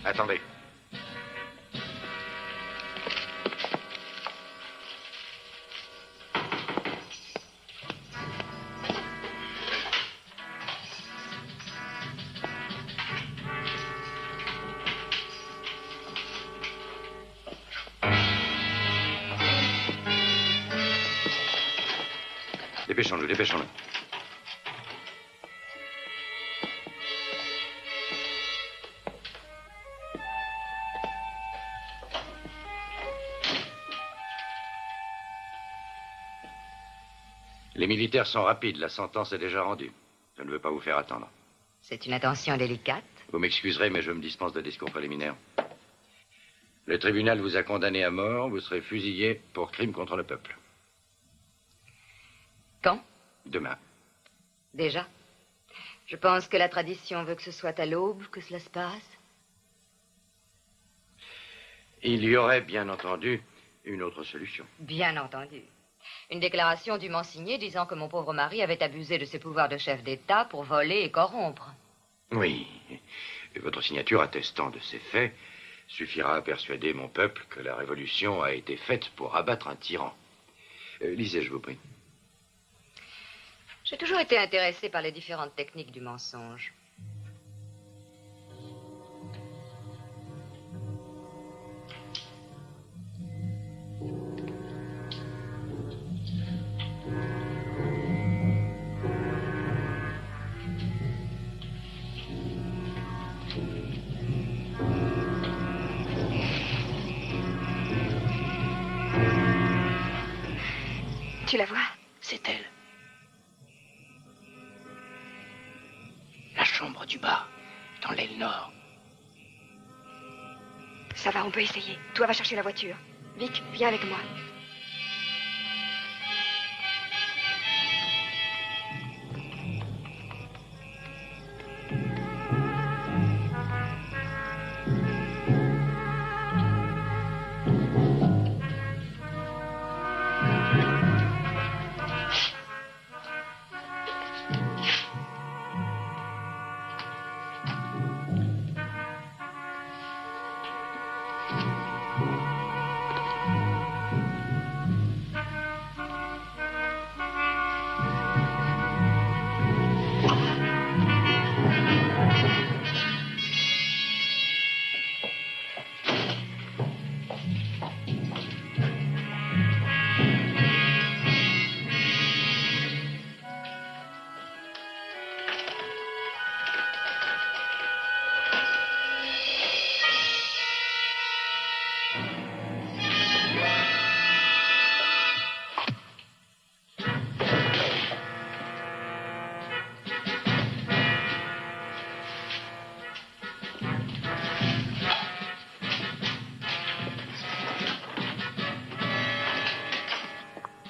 Attendez. Dépêchons-nous, dépêchons-nous. Les militaires sont rapides, la sentence est déjà rendue. Je ne veux pas vous faire attendre. C'est une attention délicate. Vous m'excuserez, mais je me dispense de discours préliminaire. Le tribunal vous a condamné à mort, vous serez fusillé pour crime contre le peuple. Quand? Demain. Déjà? Je pense que la tradition veut que ce soit à l'aube que cela se passe. Il y aurait, bien entendu, une autre solution. Bien entendu. Une déclaration dûment signée disant que mon pauvre mari avait abusé de ses pouvoirs de chef d'État pour voler et corrompre. Oui. Et votre signature attestant de ces faits suffira à persuader mon peuple que la révolution a été faite pour abattre un tyran. Lisez, je vous prie. J'ai toujours été intéressée par les différentes techniques du mensonge. Tu la vois? C'est elle. La chambre du bas, dans l'aile nord. Ça va, on peut essayer. Toi, va chercher la voiture. Vic, viens avec moi.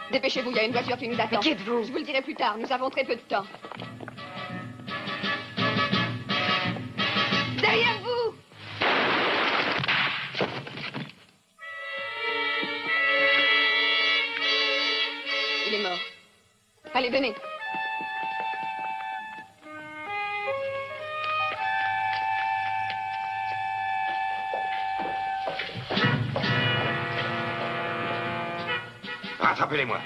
Dépêchez-vous, il y a une voiture qui nous attend. Mais qui êtes-vous? Je vous le dirai plus tard, nous avons très peu de temps. Derrière vous! Il est mort. Allez, venez. Rattrapez-les-moi.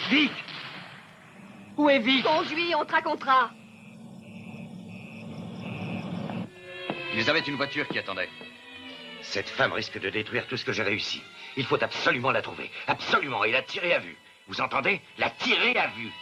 Vic! Où est Vic? Conduis, on te racontera. Ils avaient une voiture qui attendait. Cette femme risque de détruire tout ce que j'ai réussi. Il faut absolument la trouver. Absolument. Et la tirer à vue. Vous entendez? La tirer à vue.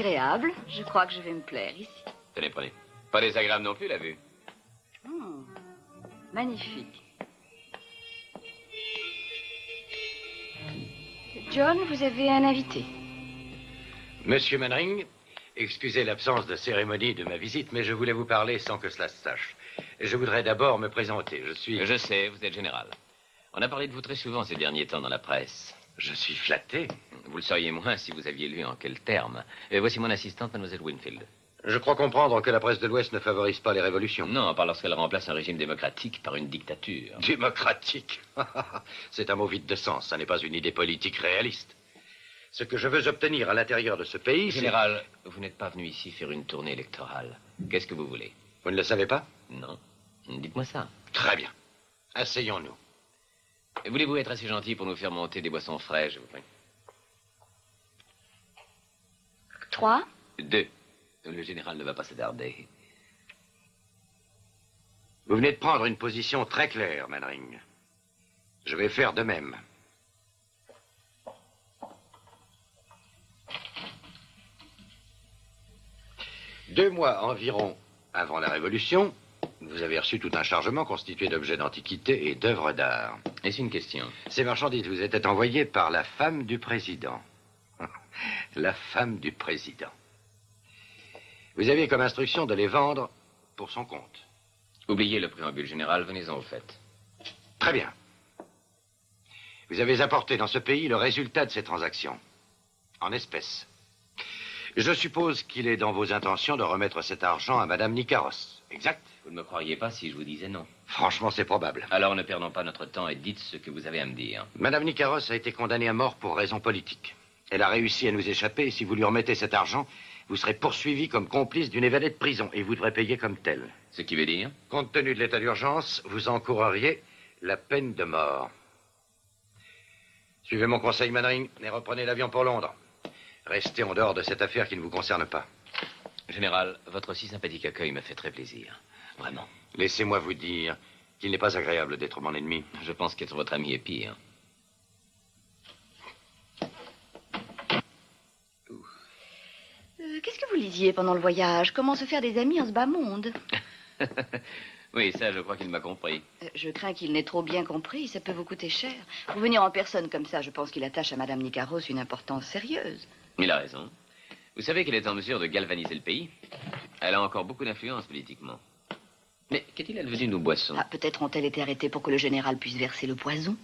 agréable. Je crois que je vais me plaire ici. Tenez, prenez. Pas désagréable non plus, la vue. Magnifique. John, vous avez un invité. Monsieur Mannering, excusez l'absence de cérémonie de ma visite, mais je voulais vous parler sans que cela se sache. Je voudrais d'abord me présenter. Je sais, vous êtes général. On a parlé de vous très souvent ces derniers temps dans la presse. Je suis flatté. Vous le seriez moins si vous aviez lu en quels termes. Et voici mon assistante, mademoiselle Winfield. Je crois comprendre que la presse de l'Ouest ne favorise pas les révolutions. Non, pas lorsqu'elle remplace un régime démocratique par une dictature. Démocratique? C'est un mot vide de sens. Ça n'est pas une idée politique réaliste. Ce que je veux obtenir à l'intérieur de ce pays, Général, vous n'êtes pas venu ici faire une tournée électorale. Qu'est-ce que vous voulez? Vous ne le savez pas? Non. Dites-moi ça. Très bien. Asseyons-nous. Voulez-vous être assez gentil pour nous faire monter des boissons fraîches, je vous prie? 3. 2. Le général ne va pas s'attarder. Vous venez de prendre une position très claire, Mannering. Je vais faire de même. Deux mois environ avant la Révolution, vous avez reçu tout un chargement constitué d'objets d'antiquité et d'œuvres d'art. Est-ce une question? Ces marchandises vous étaient envoyées par la femme du président. La femme du président. Vous aviez comme instruction de les vendre pour son compte. Oubliez le préambule général, venez-en au fait. Très bien. Vous avez apporté dans ce pays le résultat de ces transactions, en espèces. Je suppose qu'il est dans vos intentions de remettre cet argent à Madame Nicaros, exact? Vous ne me croiriez pas si je vous disais non. Franchement, c'est probable. Alors ne perdons pas notre temps et dites ce que vous avez à me dire. Madame Nicaros a été condamnée à mort pour raison politique. Elle a réussi à nous échapper et si vous lui remettez cet argent, vous serez poursuivi comme complice d'une évadée de prison et vous devrez payer comme tel. Ce qui veut dire? Compte tenu de l'état d'urgence, vous encourriez la peine de mort. Suivez mon conseil, Mannering, et reprenez l'avion pour Londres. Restez en dehors de cette affaire qui ne vous concerne pas. Général, votre si sympathique accueil me fait très plaisir. Vraiment. Laissez-moi vous dire qu'il n'est pas agréable d'être mon ennemi. Je pense qu'être votre ami est pire. Qu'est-ce que vous lisiez pendant le voyage? Comment se faire des amis en ce bas monde? Oui, ça, je crois qu'il m'a compris. Je crains qu'il n'ait trop bien compris. Ça peut vous coûter cher. Pour venir en personne comme ça, je pense qu'il attache à Madame Nicaros une importance sérieuse. Il a raison. Vous savez qu'elle est en mesure de galvaniser le pays. Elle a encore beaucoup d'influence politiquement. Mais qu'est-il advenu de nos boissons? Peut-être ont-elles été arrêtées pour que le général puisse verser le poison?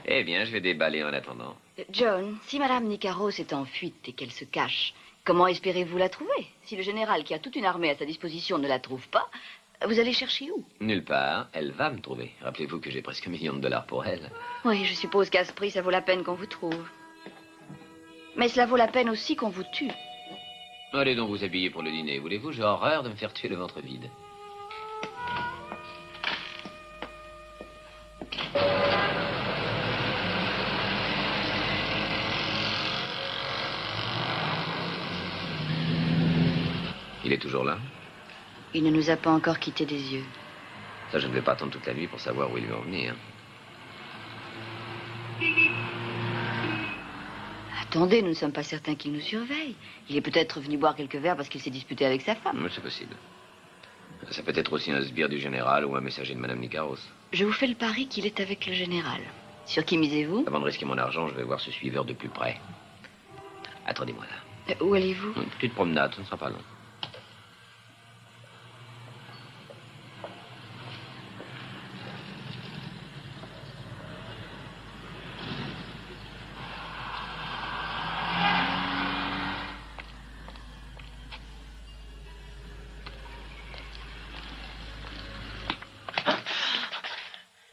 Eh bien, je vais déballer en attendant. John, si Madame Nicaros est en fuite et qu'elle se cache, comment espérez-vous la trouver? Si le général, qui a toute une armée à sa disposition, ne la trouve pas, vous allez chercher où? Nulle part. Elle va me trouver. Rappelez-vous que j'ai presque $1 million pour elle. Oui, je suppose qu'à ce prix, ça vaut la peine qu'on vous trouve. Mais cela vaut la peine aussi qu'on vous tue. Allez donc vous habiller pour le dîner. Voulez-vous? J'ai horreur de me faire tuer le ventre vide. Il est toujours là? Il ne nous a pas encore quittés des yeux. Ça, je ne vais pas attendre toute la nuit pour savoir où ils vont venir. Attendez, nous ne sommes pas certains qu'il nous surveille. Il est peut-être venu boire quelques verres parce qu'il s'est disputé avec sa femme. Mais c'est possible. Ça peut être aussi un sbire du général ou un messager de Madame Nicaros. Je vous fais le pari qu'il est avec le général. Sur qui misez-vous? Avant de risquer mon argent, je vais voir ce suiveur de plus près. Attendez-moi là. Où allez-vous? Une petite promenade, ce ne sera pas long.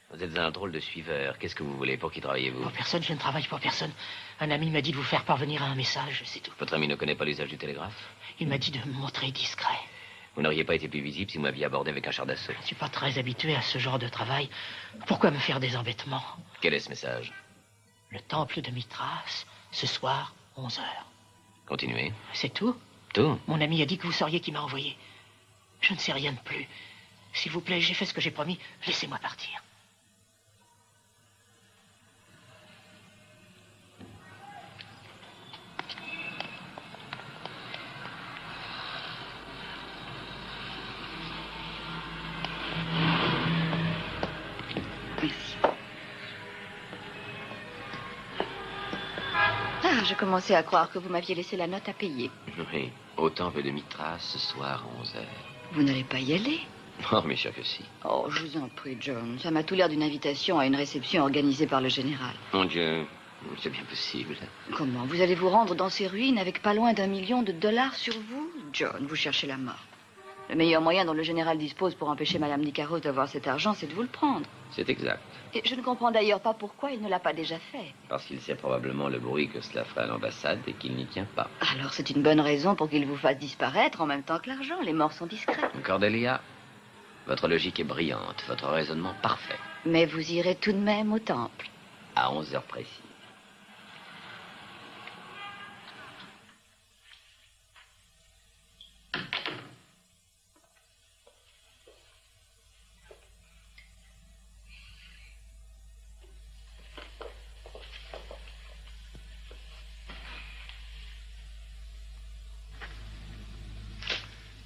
Vous êtes un drôle de suiveur. Qu'est-ce que vous voulez? Pour qui travaillez-vous? Pour personne, je ne travaille pour personne. Un ami m'a dit de vous faire parvenir un message, c'est tout. Votre ami ne connaît pas l'usage du télégraphe? Il m'a dit de me montrer discret. Vous n'auriez pas été plus visible si vous m'aviez abordé avec un char d'assaut. Je ne suis pas très habitué à ce genre de travail. Pourquoi me faire des embêtements? Quel est ce message? Le temple de Mithras, ce soir, 11 heures. Continuez. C'est tout? Tout? Mon ami a dit que vous sauriez qui m'a envoyé. Je ne sais rien de plus. S'il vous plaît, j'ai fait ce que j'ai promis. Laissez-moi partir. Ah, je commençais à croire que vous m'aviez laissé la note à payer. Oui, au temple de Mithras ce soir à 11 heures. Vous n'allez pas y aller? Oh, mais sûr que si. Oh, je vous en prie, John. Ça m'a tout l'air d'une invitation à une réception organisée par le général. Mon Dieu, c'est bien possible. Comment? Vous allez vous rendre dans ces ruines avec pas loin d'1 million de dollars sur vous? John, vous cherchez la mort. Le meilleur moyen dont le général dispose pour empêcher Madame Nicaros d'avoir cet argent, c'est de vous le prendre. C'est exact. Et je ne comprends d'ailleurs pas pourquoi il ne l'a pas déjà fait. Parce qu'il sait probablement le bruit que cela ferait à l'ambassade et qu'il n'y tient pas. Alors c'est une bonne raison pour qu'il vous fasse disparaître en même temps que l'argent. Les morts sont discrets. Cordelia, votre logique est brillante, votre raisonnement parfait. Mais vous irez tout de même au temple. À 11 heures précises.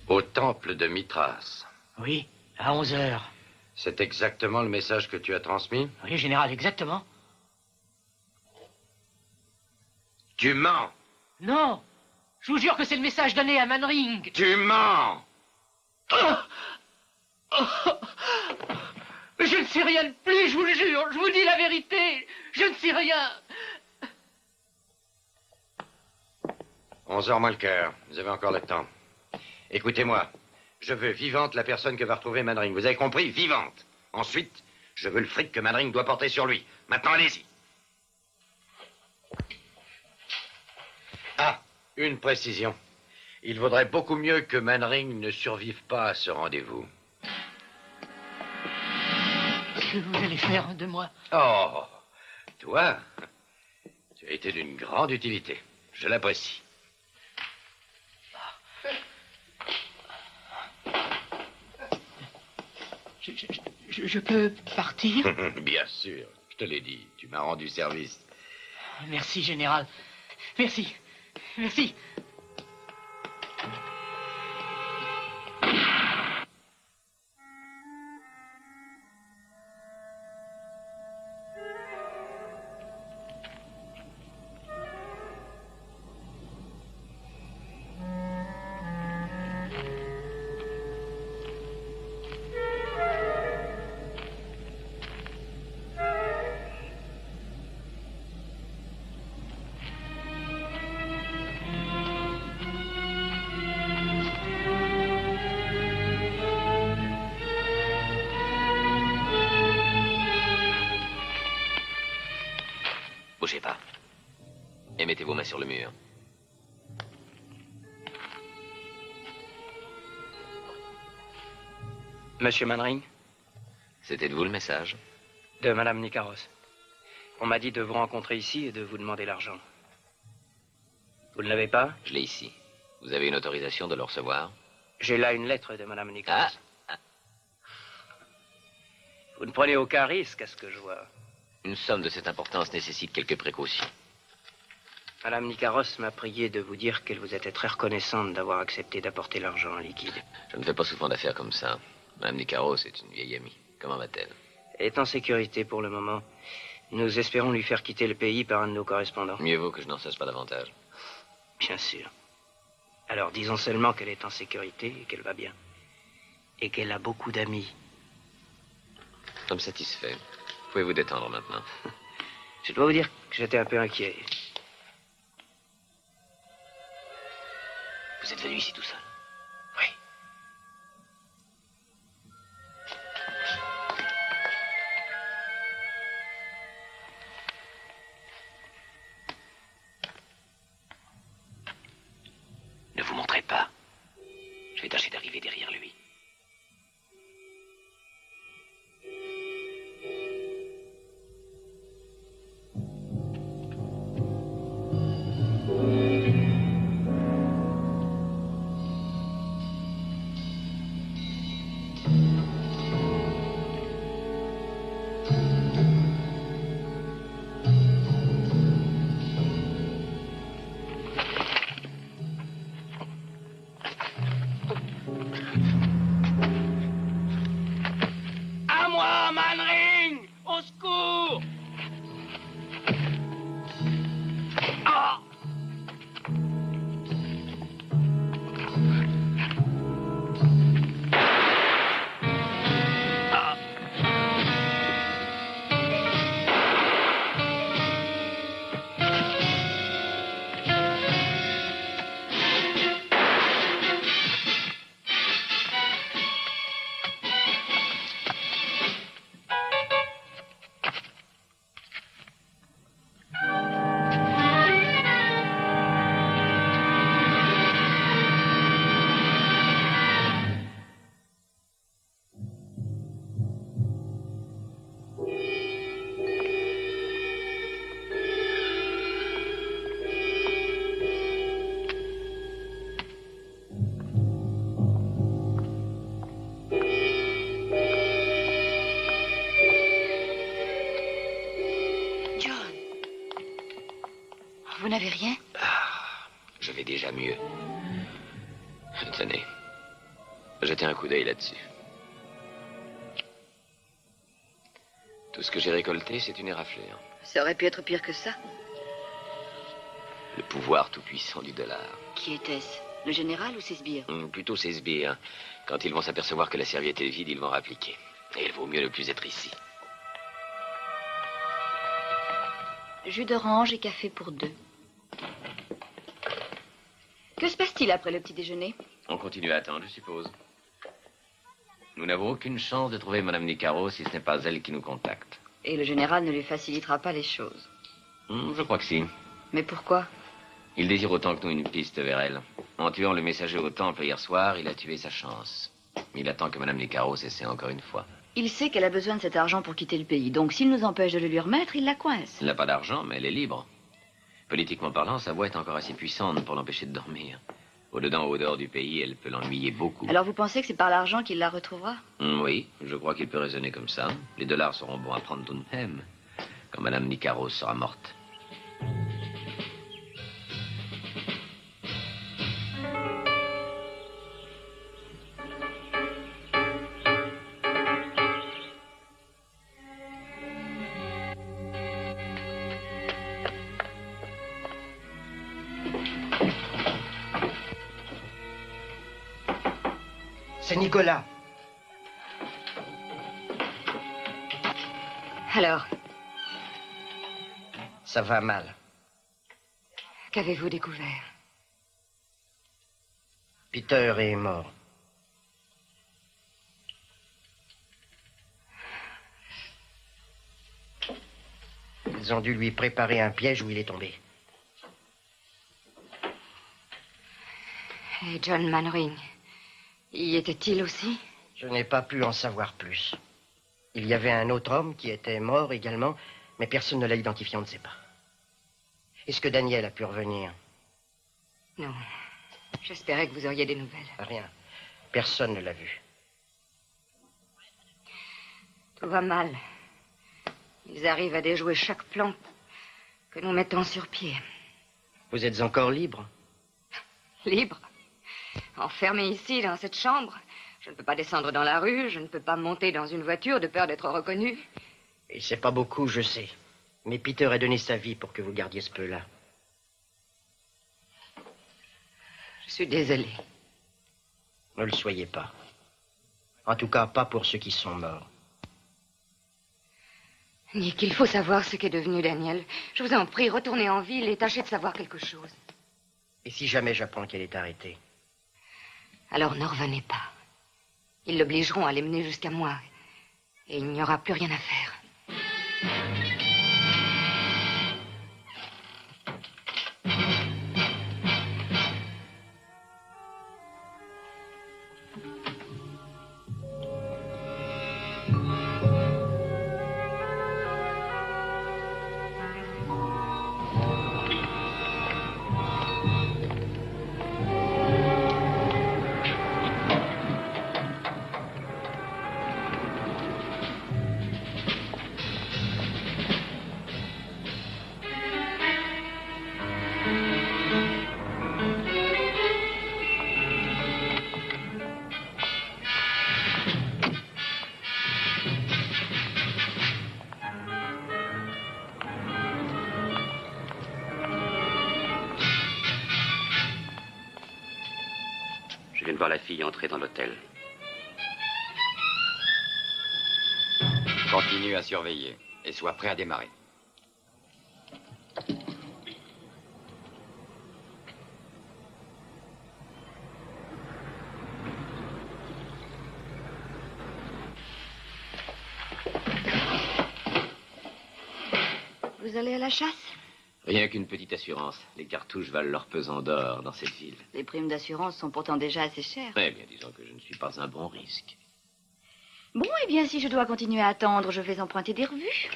Au temple de Mithras. Oui, à 11 heures. C'est exactement le message que tu as transmis? Oui, général, exactement. Tu mens! Non, je vous jure que c'est le message donné à Manring. Tu mens! Je ne sais rien de plus, je vous le jure. Je vous dis la vérité. Je ne sais rien. 11 heures moins le quart. Vous avez encore le temps. Écoutez-moi. Je veux vivante la personne que va retrouver Manring. Vous avez compris? Vivante. Ensuite, je veux le fric que Manring doit porter sur lui. Maintenant, allez-y. Ah, une précision. Il vaudrait beaucoup mieux que Manring ne survive pas à ce rendez-vous. Que vous allez faire de moi? Oh, toi, tu as été d'une grande utilité. Je l'apprécie. Je peux partir? Bien sûr, je te l'ai dit. Tu m'as rendu service. Merci, général. Merci. Merci. Bougez pas. Et mettez vos mains sur le mur. Monsieur Manring, C'était de vous le message? de Madame Nicaros. On m'a dit de vous rencontrer ici et de vous demander l'argent. Vous ne l'avez pas? Je l'ai ici. Vous avez une autorisation de le recevoir? J'ai là une lettre de Madame Nicaros. Ah. Vous ne prenez aucun risque à ce que je vois. Une somme de cette importance nécessite quelques précautions. Madame Nicaros m'a prié de vous dire qu'elle vous était très reconnaissante d'avoir accepté d'apporter l'argent en liquide. Je ne fais pas souvent d'affaires comme ça. Madame Nicaros est une vieille amie. Comment va-t-elle? Elle est en sécurité pour le moment. Nous espérons lui faire quitter le pays par un de nos correspondants. Mieux vaut que je n'en sache pas davantage. Bien sûr. Alors disons seulement qu'elle est en sécurité et qu'elle va bien. Et qu'elle a beaucoup d'amis. Nous sommes satisfaits. Pouvez vous détendre maintenant. Je dois vous dire que j'étais un peu inquiet. Vous êtes venu ici tout seul? Oui. Ne vous montrez pas. Je vais tâcher d'arriver derrière lui. Vous n'avez rien? Je vais déjà mieux. Tenez. Jetez un coup d'œil là-dessus. Tout ce que j'ai récolté, c'est une éraflure. Ça aurait pu être pire que ça. Le pouvoir tout-puissant du dollar. Qui était-ce? Le général ou ses sbires? Plutôt ses sbires. Quand ils vont s'apercevoir que la serviette est vide, ils vont rappliquer. Et il vaut mieux ne plus être ici. Jus d'orange et café pour 2. Que se passe-t-il après le petit déjeuner? On continue à attendre, je suppose. Nous n'avons aucune chance de trouver Madame Nicaro si ce n'est pas elle qui nous contacte. Et le général ne lui facilitera pas les choses. Je crois que si. Mais pourquoi? Il désire autant que nous une piste vers elle. En tuant le messager au temple hier soir, il a tué sa chance. Il attend que Madame Nicaro s'essaie encore une fois. Il sait qu'elle a besoin de cet argent pour quitter le pays. Donc s'il nous empêche de le lui remettre, il la coince. Elle n'a pas d'argent, mais elle est libre. Politiquement parlant, sa voix est encore assez puissante pour l'empêcher de dormir. Au-dedans ou au dehors du pays, elle peut l'ennuyer beaucoup. Alors vous pensez que c'est par l'argent qu'il la retrouvera? Oui, je crois qu'il peut raisonner comme ça. Les dollars seront bons à prendre tout de même, quand Madame Nicaro sera morte. C'est Nicolas. Alors, Ça va mal. qu'avez-vous découvert? Peter est mort. Ils ont dû lui préparer un piège où il est tombé. Et John Mannering, y était-il aussi? Je n'ai pas pu en savoir plus. Il y avait un autre homme qui était mort également, mais personne ne l'a identifié, on ne sait pas. Est-ce que Daniel a pu revenir? Non. J'espérais que vous auriez des nouvelles. Rien. Personne ne l'a vu. Tout va mal. Ils arrivent à déjouer chaque plan que nous mettons sur pied. Vous êtes encore libre? Libre. Enfermé ici, dans cette chambre. Je ne peux pas descendre dans la rue, je ne peux pas monter dans une voiture de peur d'être reconnu. Et c'est pas beaucoup, je sais. Mais Peter a donné sa vie pour que vous gardiez ce peu-là. Je suis désolée. Ne le soyez pas. En tout cas, pas pour ceux qui sont morts. Nick, il faut savoir ce qu'est devenu Daniel. Je vous en prie, retournez en ville et tâchez de savoir quelque chose. Et si jamais j'apprends qu'elle est arrêtée? Alors ne revenez pas. Ils l'obligeront à les mener jusqu'à moi. Et il n'y aura plus rien à faire. Je viens de voir la fille entrer dans l'hôtel. Continue à surveiller et sois prêt à démarrer. Vous allez à la chasse? Rien qu'une petite assurance. Les cartouches valent leur pesant d'or dans cette ville. Les primes d'assurance sont pourtant déjà assez chères. Eh bien, disons que je ne suis pas un bon risque. Bon, eh bien, si je dois continuer à attendre, je vais emprunter des revues.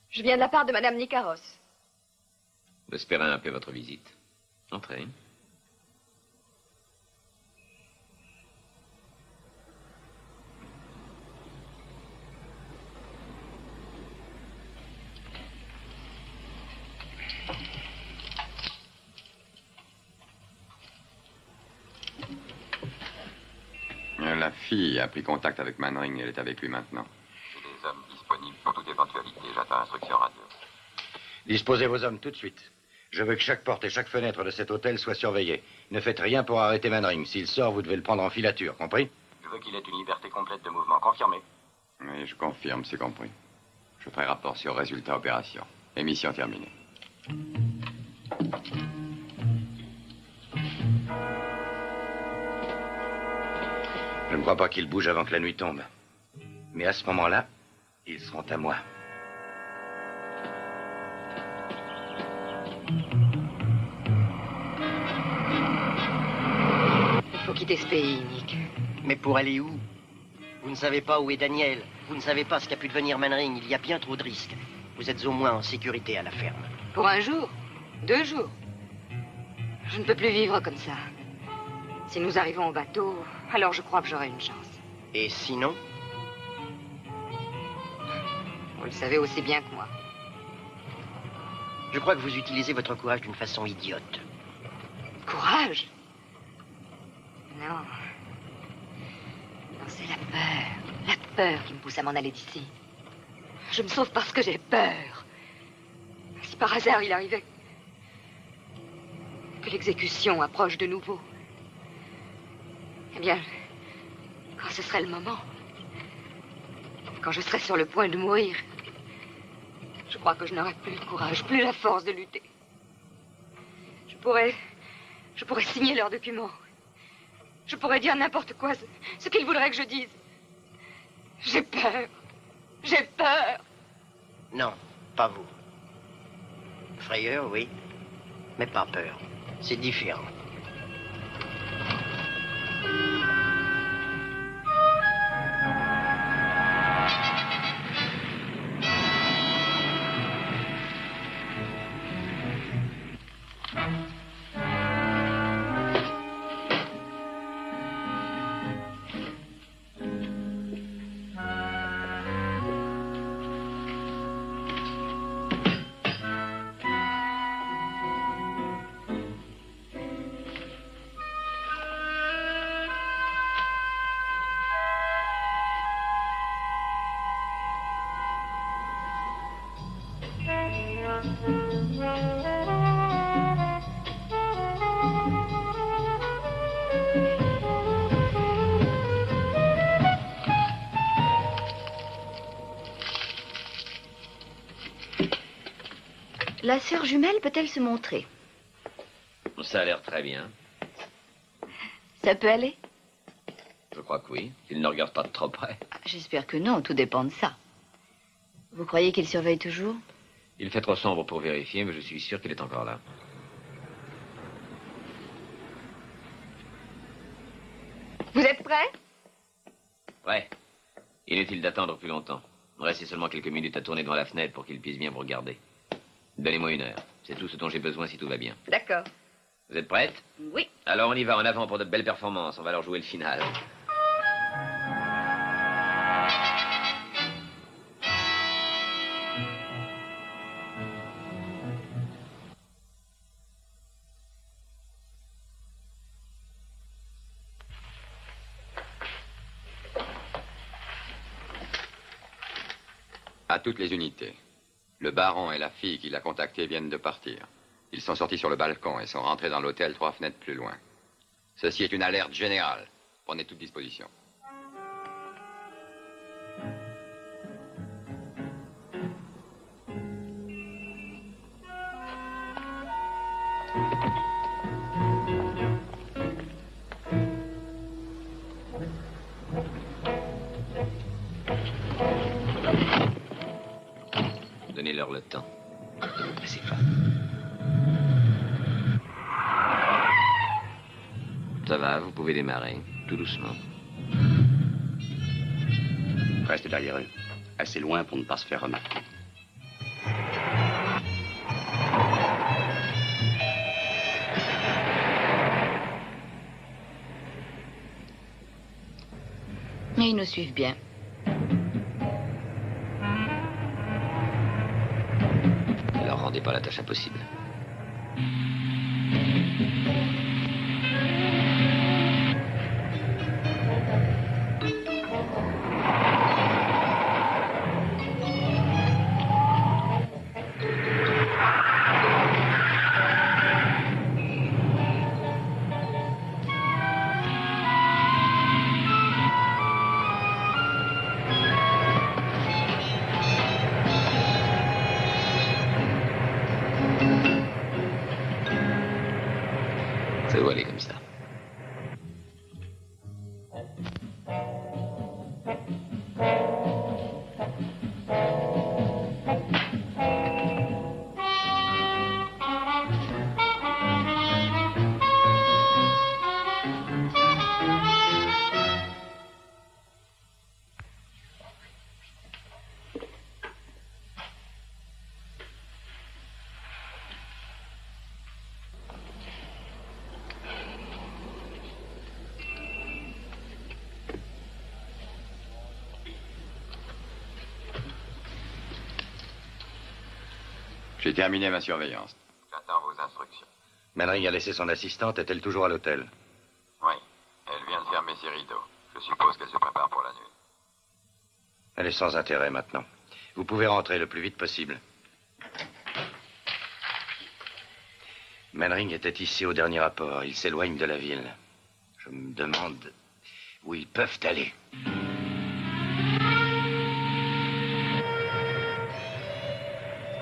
Je viens de la part de Madame Nicaros. J'espérais un peu votre visite. Entrez. La fille a pris contact avec Manring. Elle est avec lui maintenant. J'ai des hommes disponibles pour toute éventualité. J'attends instruction radio. Disposez vos hommes tout de suite. Je veux que chaque porte et chaque fenêtre de cet hôtel soit surveillée. Ne faites rien pour arrêter Manring. S'il sort, vous devez le prendre en filature, compris? Je veux qu'il ait une liberté complète de mouvement. Confirmé. Oui, je confirme, c'est compris. Je ferai rapport sur résultat opération. Émission terminée. Je ne crois pas qu'ils bougent avant que la nuit tombe. Mais à ce moment-là, ils seront à moi. Il faut quitter ce pays, Nick. Mais pour aller où? Vous ne savez pas où est Daniel. Vous ne savez pas ce qu'a pu devenir Manring. Il y a bien trop de risques. Vous êtes au moins en sécurité à la ferme. Pour un jour, 2 jours. Je ne peux plus vivre comme ça. Si nous arrivons au bateau, alors je crois que j'aurai une chance. Et sinon? Vous le savez aussi bien que moi. Je crois que vous utilisez votre courage d'une façon idiote. Courage? Non. Non, c'est la peur. La peur qui me pousse à m'en aller d'ici. Je me sauve parce que j'ai peur. Si par hasard il arrivait que l'exécution approche de nouveau, eh bien, quand ce serait le moment, quand je serais sur le point de mourir, je crois que je n'aurais plus le courage, plus la force de lutter. Je pourrais signer leurs documents. Je pourrais dire n'importe quoi, ce qu'ils voudraient que je dise. J'ai peur. J'ai peur. Non, pas vous. Frayeur, oui, mais pas peur. C'est différent. La sœur jumelle peut-elle se montrer? Ça a l'air très bien. Ça peut aller? Je crois que oui. Il ne regarde pas de trop près. J'espère que non, tout dépend de ça. Vous croyez qu'il surveille toujours? Il fait trop sombre pour vérifier, mais je suis sûr qu'il est encore là. Vous êtes prêts? Ouais. Inutile d'attendre plus longtemps. Restez seulement quelques minutes à tourner devant la fenêtre pour qu'il puisse bien vous regarder. Donnez-moi 1 heure. C'est tout ce dont j'ai besoin si tout va bien. D'accord. Vous êtes prête? Oui. Alors on y va, en avant pour de belles performances. On va leur jouer le final. À toutes les unités. Le baron et la fille qui l'a contacté viennent de partir. Ils sont sortis sur le balcon et sont rentrés dans l'hôtel 3 fenêtres plus loin. Ceci est une alerte générale. Prenez toute disposition. Donnez-leur le temps. C'est pas. Ça va, vous pouvez démarrer, tout doucement. Reste derrière eux, assez loin pour ne pas se faire remarquer. Mais ils nous suivent bien. Ne leur rendez pas la tâche impossible. Ça doit aller comme ça. J'ai terminé ma surveillance. J'attends vos instructions. Manring a laissé son assistante. Est-elle toujours à l'hôtel? Oui. Elle vient de fermer ses rideaux. Je suppose qu'elle se prépare pour la nuit. Elle est sans intérêt maintenant. Vous pouvez rentrer le plus vite possible. Manring était ici au dernier rapport. Il s'éloigne de la ville. Je me demande où ils peuvent aller.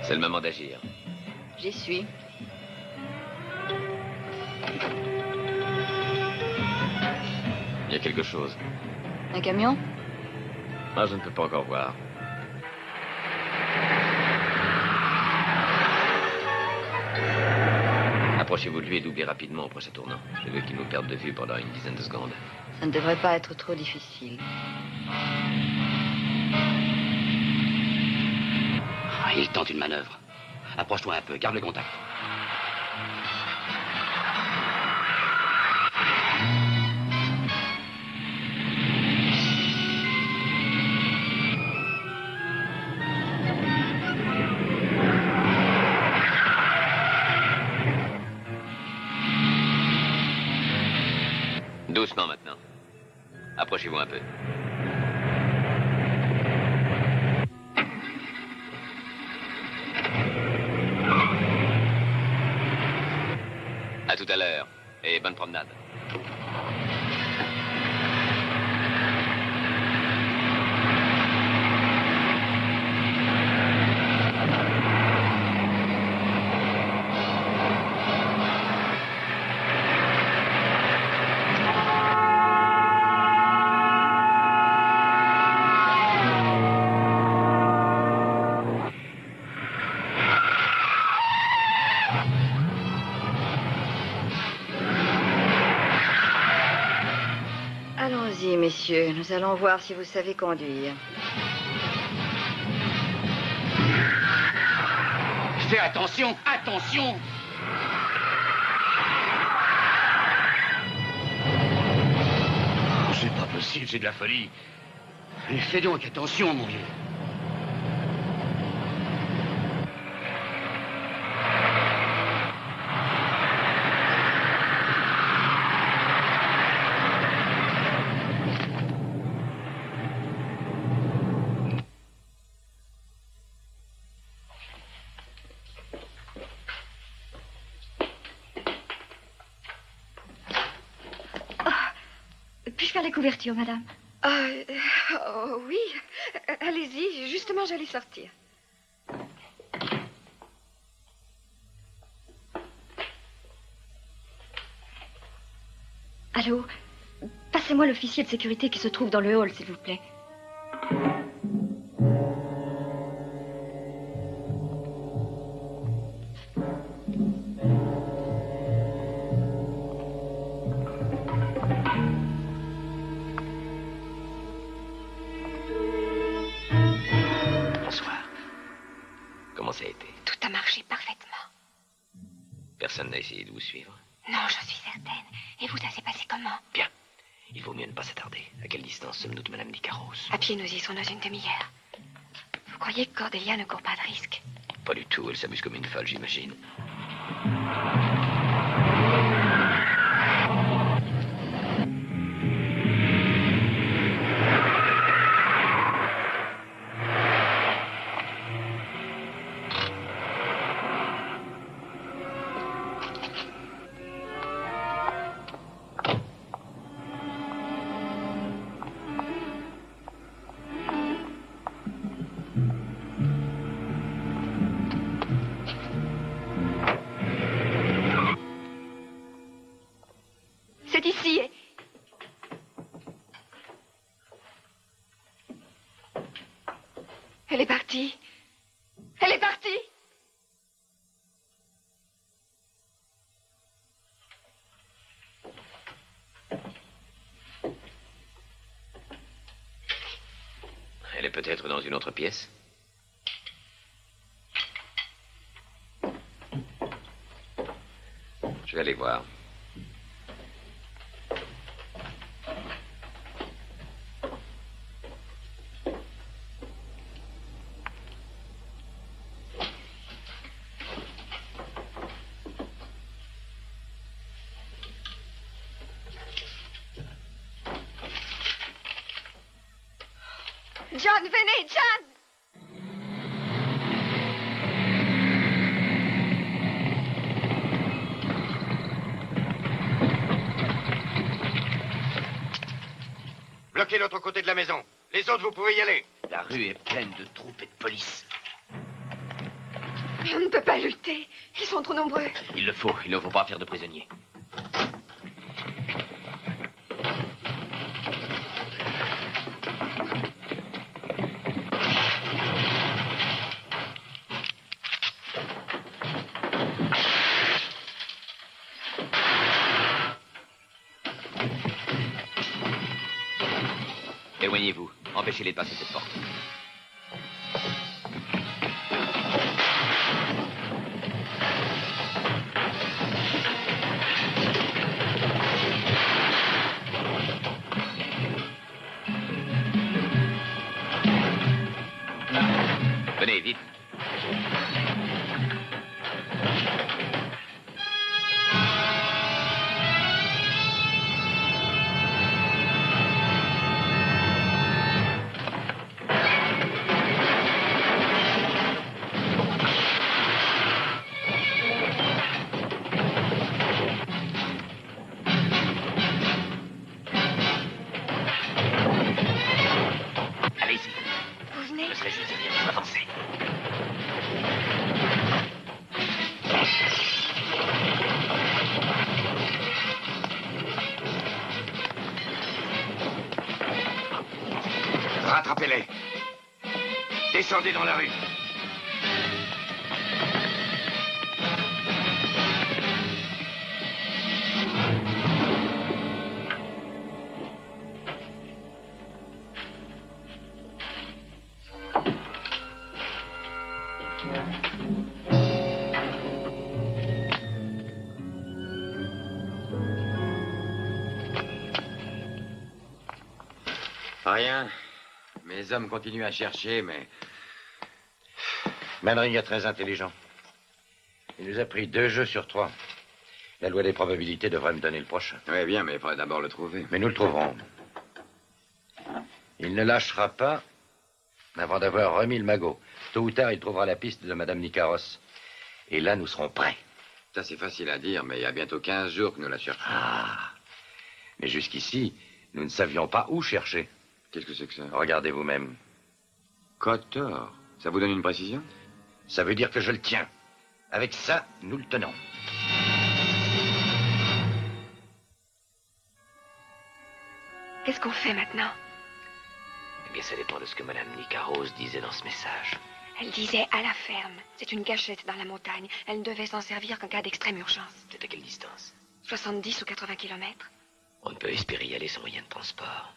C'est le moment d'agir. J'y suis. Il y a quelque chose. Un camion? Ah, je ne peux pas encore voir. Approchez-vous de lui et doublez rapidement au prochain tournant. Je veux qu'il nous perde de vue pendant une dizaine de secondes. Ça ne devrait pas être trop difficile. Ah, il tente une manœuvre. Approche-toi un peu, garde le contact. Doucement maintenant. Approchez-vous un peu. À tout à l'heure. Et bonne promenade. Allons-y, messieurs. Nous allons voir si vous savez conduire. Fais attention, attention! C'est pas possible, c'est de la folie. Mais fais donc attention, mon vieux. Puis-je faire les couvertures, madame? Oui. Allez-y. Justement, j'allais sortir. Allô? Passez-moi l'officier de sécurité qui se trouve dans le hall, s'il vous plaît. Bonsoir. Comment ça a été? Tout a marché parfaitement. Personne n'a essayé de vous suivre? Non, je suis certaine. Et vous, ça s'est passé comment? Bien. Il vaut mieux ne pas s'attarder. À quelle distance sommes-nous de Madame Nicaros? À pied, nous y serons dans une demi-heure. Vous croyez que Cordelia ne court pas de risque? Pas du tout. Elle s'amuse comme une folle, j'imagine. Elle est partie. Elle est partie. Elle est peut-être dans une autre pièce. Je vais aller voir. John, venez, John! Bloquez l'autre côté de la maison. Les autres, vous pouvez y aller. La rue est pleine de troupes et de police. Mais on ne peut pas lutter. Ils sont trop nombreux. Il ne faut pas faire de prisonniers. Éloignez-vous. Empêchez-les de passer cette porte. Venez, vite. Allez-y. Vous venez? Je serai juste derrière vous. Avancez. Rattrapez-les. Descendez dans la rue. Rien. Mes hommes continuent à chercher, mais... Manring est très intelligent. Il nous a pris 2 jeux sur 3. La loi des probabilités devrait me donner le prochain. Oui, bien, mais il faudrait d'abord le trouver. Mais nous le trouverons. Il ne lâchera pas avant d'avoir remis le magot. Tôt ou tard, il trouvera la piste de Madame Nicaros. Et là, nous serons prêts. Ça, c'est facile à dire, mais il y a bientôt 15 jours que nous la cherchons. Ah. Mais jusqu'ici, nous ne savions pas où chercher. Qu'est-ce que c'est que ça? Regardez vous-même. Kotor. Ça vous donne une précision? Ça veut dire que je le tiens. Avec ça, nous le tenons. Qu'est-ce qu'on fait maintenant? Eh bien, ça dépend de ce que Madame Nicaros disait dans ce message. Elle disait à la ferme. C'est une cachette dans la montagne. Elle ne devait s'en servir qu'en cas d'extrême urgence. C'est à quelle distance? 70 ou 80 kilomètres. On ne peut espérer y aller sans moyen de transport.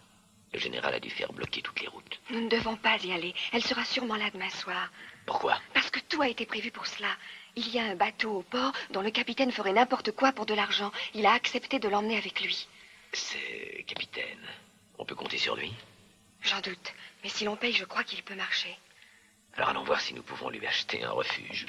Le général a dû faire bloquer toutes les routes. Nous ne devons pas y aller. Elle sera sûrement là demain soir. Pourquoi? Parce que tout a été prévu pour cela. Il y a un bateau au port dont le capitaine ferait n'importe quoi pour de l'argent. Il a accepté de l'emmener avec lui. C'est capitaine. On peut compter sur lui? J'en doute. Mais si l'on paye, je crois qu'il peut marcher. Alors allons voir si nous pouvons lui acheter un refuge.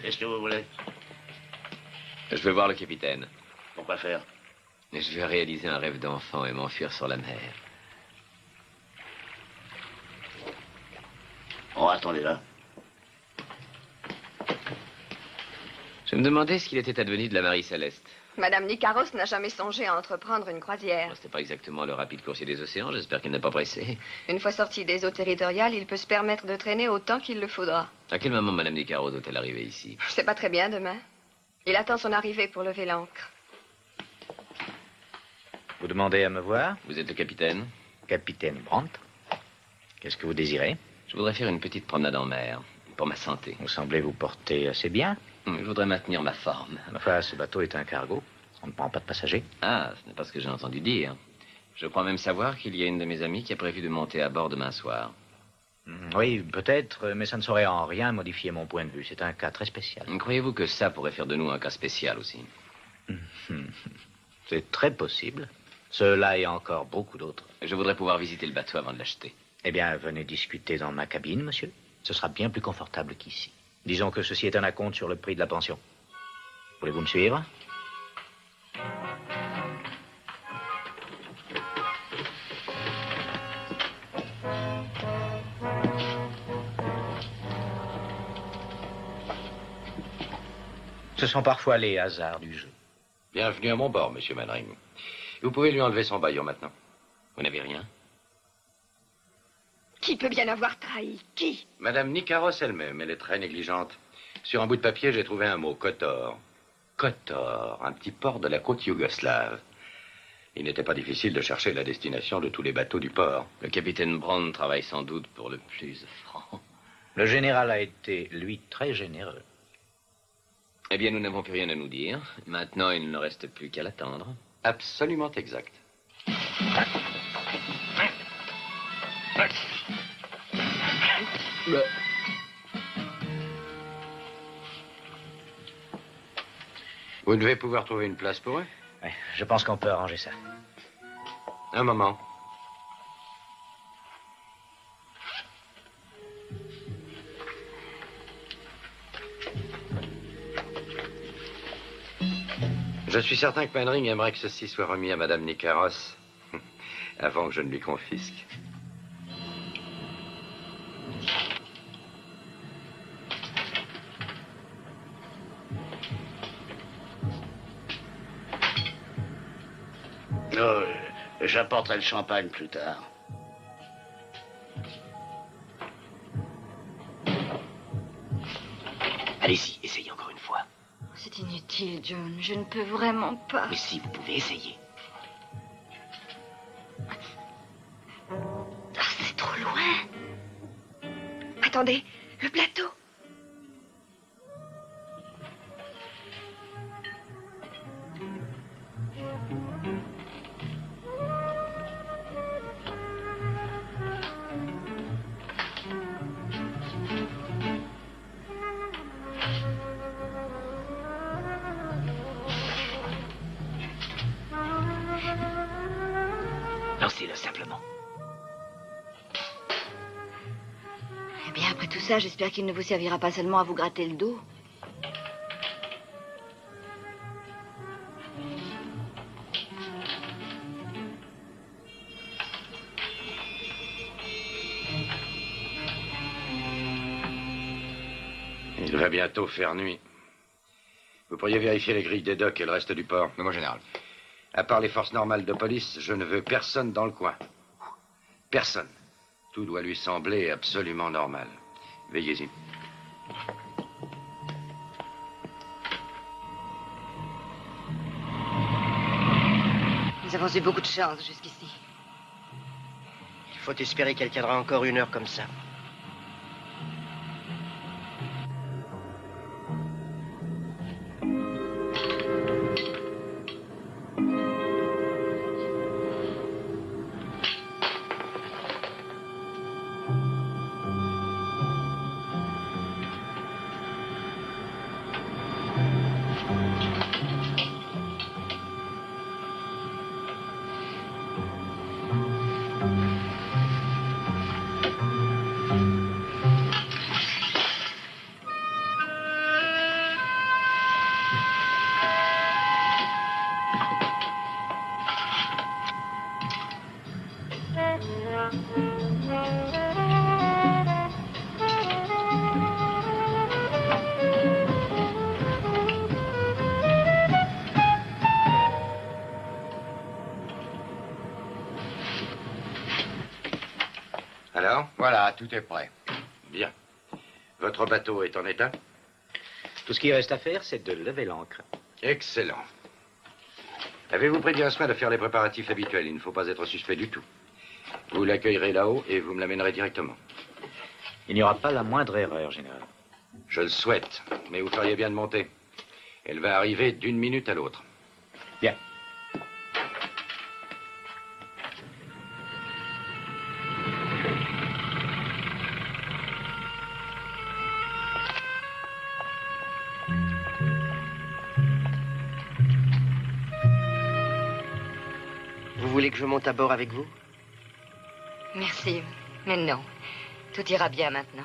Qu'est-ce que vous voulez? Je veux voir le capitaine. Pourquoi faire? Et je vais réaliser un rêve d'enfant et m'enfuir sur la mer. Oh, attendez là. Je me demandais ce qu'il était advenu de la Marie Céleste. Madame Nicaros n'a jamais songé à entreprendre une croisière. C'était pas exactement le rapide coursier des océans. J'espère qu'elle n'est pas pressée. Une fois sorti des eaux territoriales, il peut se permettre de traîner autant qu'il le faudra. À quel moment Madame Nicaros doit-elle arriver ici? Je sais pas très bien demain. Il attend son arrivée pour lever l'ancre. Vous demandez à me voir? Vous êtes le capitaine? Capitaine Brandt. Qu'est-ce que vous désirez? Je voudrais faire une petite promenade en mer, pour ma santé. Vous semblez vous porter assez bien. Je voudrais maintenir ma forme. Enfin, ce bateau est un cargo. On ne prend pas de passagers. Ah, ce n'est pas ce que j'ai entendu dire. Je crois même savoir qu'il y a une de mes amies qui a prévu de monter à bord demain soir. Oui, peut-être, mais ça ne saurait en rien modifier mon point de vue. C'est un cas très spécial. Croyez-vous que ça pourrait faire de nous un cas spécial aussi? C'est très possible. Cela et encore beaucoup d'autres. Je voudrais pouvoir visiter le bateau avant de l'acheter. Eh bien, venez discuter dans ma cabine, monsieur. Ce sera bien plus confortable qu'ici. Disons que ceci est un acompte sur le prix de la pension. Voulez-vous me suivre? Ce sont parfois les hasards du jeu. Bienvenue à mon bord, monsieur Mannering. Vous pouvez lui enlever son bâillon maintenant. Vous n'avez rien? Qui peut bien avoir trahi? Qui? Madame Nicaros elle-même, elle est très négligente. Sur un bout de papier, j'ai trouvé un mot, Kotor. Kotor, un petit port de la côte yougoslave. Il n'était pas difficile de chercher la destination de tous les bateaux du port. Le capitaine Brown travaille sans doute pour le plus franc. Le général a été, lui, très généreux. Eh bien, nous n'avons plus rien à nous dire. Maintenant, il ne reste plus qu'à l'attendre. Absolument exact. Vous devez pouvoir trouver une place pour eux? Oui, je pense qu'on peut arranger ça. Un moment. Je suis certain que Mannering aimerait que ceci soit remis à Madame Nicaros avant que je ne lui confisque. Oh, j'apporterai le champagne plus tard. Allez-y, essayez encore une fois. C'est inutile, John. Je ne peux vraiment pas. Mais si, vous pouvez essayer. Ah, c'est trop loin. Attendez, le plateau. Lancez-le simplement. Eh bien, après tout ça, j'espère qu'il ne vous servira pas seulement à vous gratter le dos. Il va bientôt faire nuit. Vous pourriez vérifier les grilles des docks et le reste du port. Mais mon général. À part les forces normales de police, je ne veux personne dans le coin. Personne. Tout doit lui sembler absolument normal. Veillez-y. Nous avons eu beaucoup de chance jusqu'ici. Il faut espérer qu'elle tiendra encore une heure comme ça. Tout est prêt. Bien. Votre bateau est en état? Tout ce qui reste à faire, c'est de lever l'ancre. Excellent. Avez-vous pris bien soin de faire les préparatifs habituels? Il ne faut pas être suspect du tout. Vous l'accueillerez là-haut et vous me l'amènerez directement. Il n'y aura pas la moindre erreur, général. Je le souhaite, mais vous feriez bien de monter. Elle va arriver d'une minute à l'autre. Bien. Vous voulez que je monte à bord avec vous? Merci, mais non. Tout ira bien maintenant.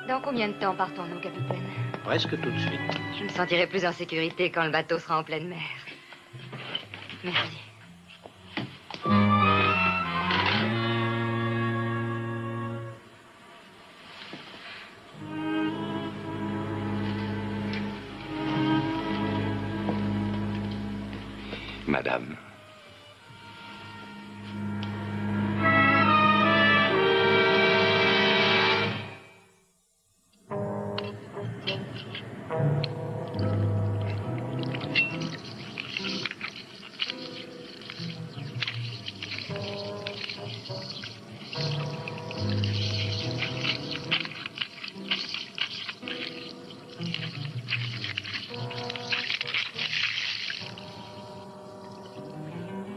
Dans combien de temps partons-nous, capitaine? Presque tout de suite. Je me sentirai plus en sécurité quand le bateau sera en pleine mer. Merci. Madame.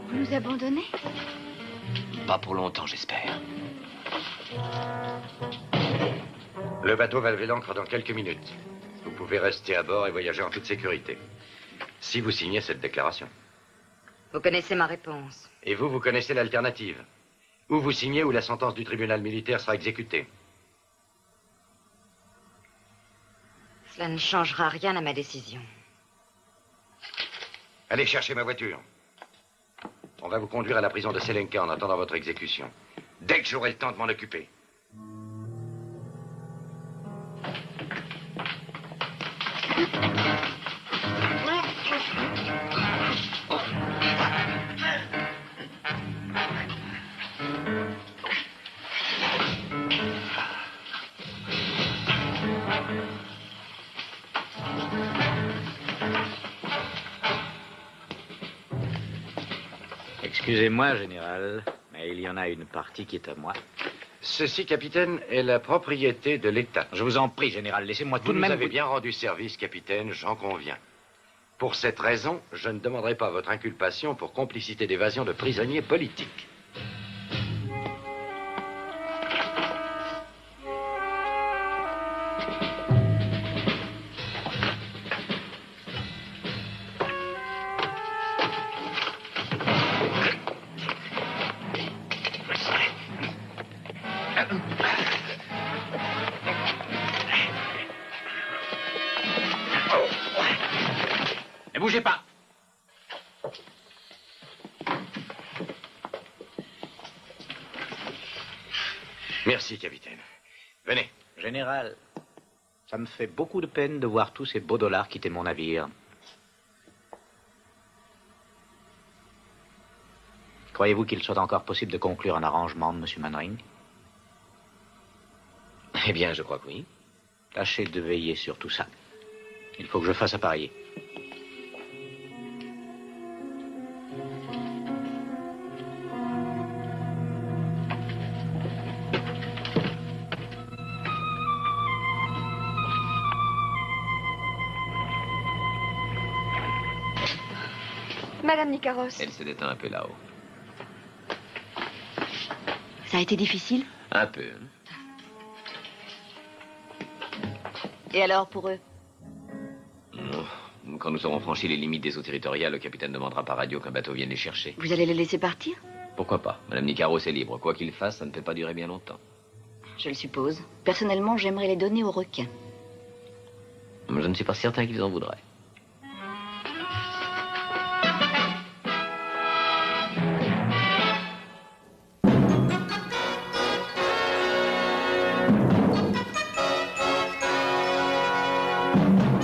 Vous nous abandonnez? Pas pour longtemps, j'espère. Le bateau va lever l'ancre dans quelques minutes. Vous pouvez rester à bord et voyager en toute sécurité. Si vous signez cette déclaration. Vous connaissez ma réponse. Et vous connaissez l'alternative. Ou vous signez ou la sentence du tribunal militaire sera exécutée. Cela ne changera rien à ma décision. Allez chercher ma voiture. On va vous conduire à la prison de Selenka en attendant votre exécution. Dès que j'aurai le temps de m'en occuper. Excusez-moi, général, mais il y en a une partie qui est à moi. Ceci, capitaine, est la propriété de l'État. Je vous en prie, général, laissez-moi tout Vous de nous même... avez bien rendu service, capitaine, j'en conviens. Pour cette raison, je ne demanderai pas votre inculpation pour complicité d'évasion de prisonniers politiques. Ne bougez pas. Merci, capitaine. Venez. Général, ça me fait beaucoup de peine de voir tous ces beaux dollars quitter mon navire. Croyez-vous qu'il soit encore possible de conclure un arrangement de M. Mannering? Eh bien, je crois que oui. Tâchez de veiller sur tout ça. Il faut que je fasse appareiller. Madame Nicaros. Elle se détend un peu là-haut. Ça a été difficile? Un peu. Et alors, pour eux? Quand nous aurons franchi les limites des eaux territoriales, le capitaine demandera par radio qu'un bateau vienne les chercher. Vous allez les laisser partir? Pourquoi pas? Madame Nicaros est libre. Quoi qu'il fasse, ça ne peut pas durer bien longtemps. Je le suppose. Personnellement, j'aimerais les donner aux requins. Mais je ne suis pas certain qu'ils en voudraient. Thank you.